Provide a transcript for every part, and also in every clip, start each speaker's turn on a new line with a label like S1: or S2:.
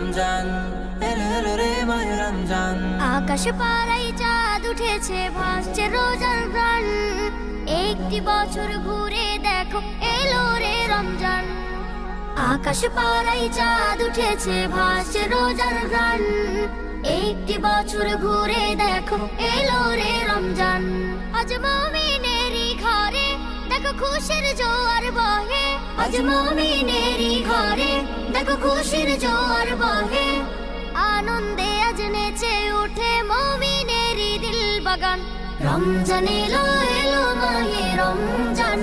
S1: রমজান, এলো এলো রে মাহে রমজান।
S2: আকাশ পাড়ায় চাঁদ উঠেছে, ভাসছে রোজার গান। একটি বছর ঘুরে দেখো, এলো রে রমজান। আকাশ পাড়ায় চাঁদ উঠেছে, ভাসছে রোজার গান। একটি বছর ঘুরে দেখো, এলো রে রমজান। আজ মুমিনেরই ঘরে দেখো খুশির জোয়ার বহে। আজ মুমিনেরই ঘরে দেখো খুশির জোয়ার বহে। আনন্দে আজ নেচে উঠে মুমিনেরই দিল বাগান। রমজান এলো এলো মাহে রমজান,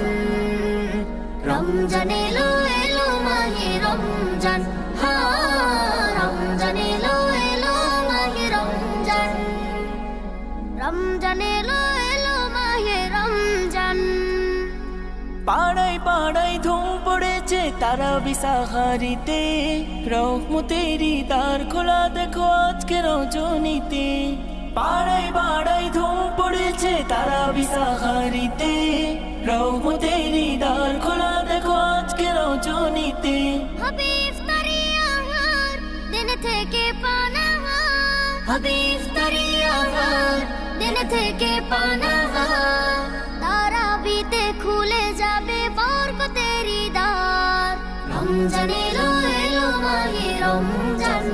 S2: রমজান এলো এলো মাহে রমজান। রমজান এলো এলো মাহে রমজান, রমজান এলো এলো মাহে রমজান।
S1: পাড়ায় পাড়ায় ধুম পড়েছে তারাবি সাহারিতে, রহমতেরই দ্বার খোলা দেখো আজকে রজনীতে। পাড়ায় পাড়ায় ধুম পড়েছে তারাবি সাহারিতে, রহমতেরই দ্বার খোলা দেখো আজকে রজনীতে।
S2: হবে ইফতারি আহার, দিন থেকে পানাহার। হবে ইফতারি আহার, দিন থেকে পানাহার। তারাবিতে খুলে যাবে বরকতেরই দ্বার। রমজান এলো এলো মাহে রমজান,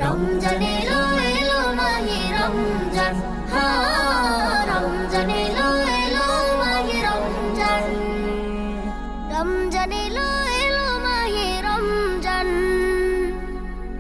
S2: রমজান এলো এলো মাহে রমজান। রমজান এলো এলো মাহে রমজান, রমজান এলো এলো মাহে রমজান।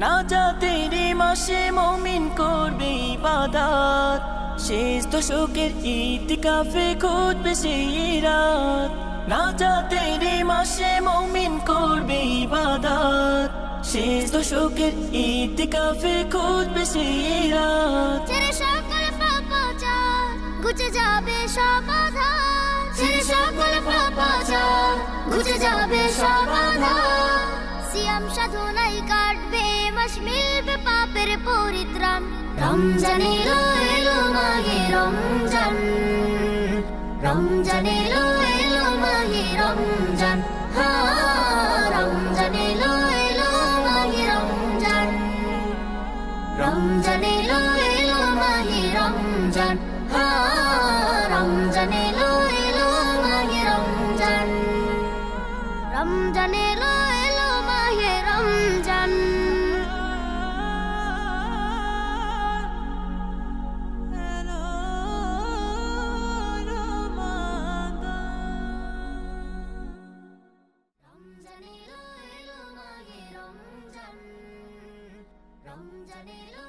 S1: নাজাতের মাসে মুমিন করবে ইবাদত, শেষ দশকের ইতিকাফে খুঁজবে সেই রাত। নাজাতের মাসে মুমিন করবে ইবাদত, শেষ দশকের ইতিকাফে খুঁজবে সেই রাত।
S2: ছেড়ে সকল পাপাচার ঘুচে যাবে সব আধার। ছেড়ে সকল পাপাচার ঘুচে যাবে সব আধার। সিয়াম সাধনায় কাটবে মাস, মিলবে পাপের পরিত্রাণ। রমজান এলো এলো মাহে রমজান, রমজান এলো এলো মাহে রমজান। রমজান এলো এলো মাহে রমজান, রমজান এলো এলো মাহে রমজান। রমজান এলো এলো মাহে রমজান, রমজান এলো এলো মাহে রমজান। রমজান এলো এলো মাহে রমজান, রমজান এলো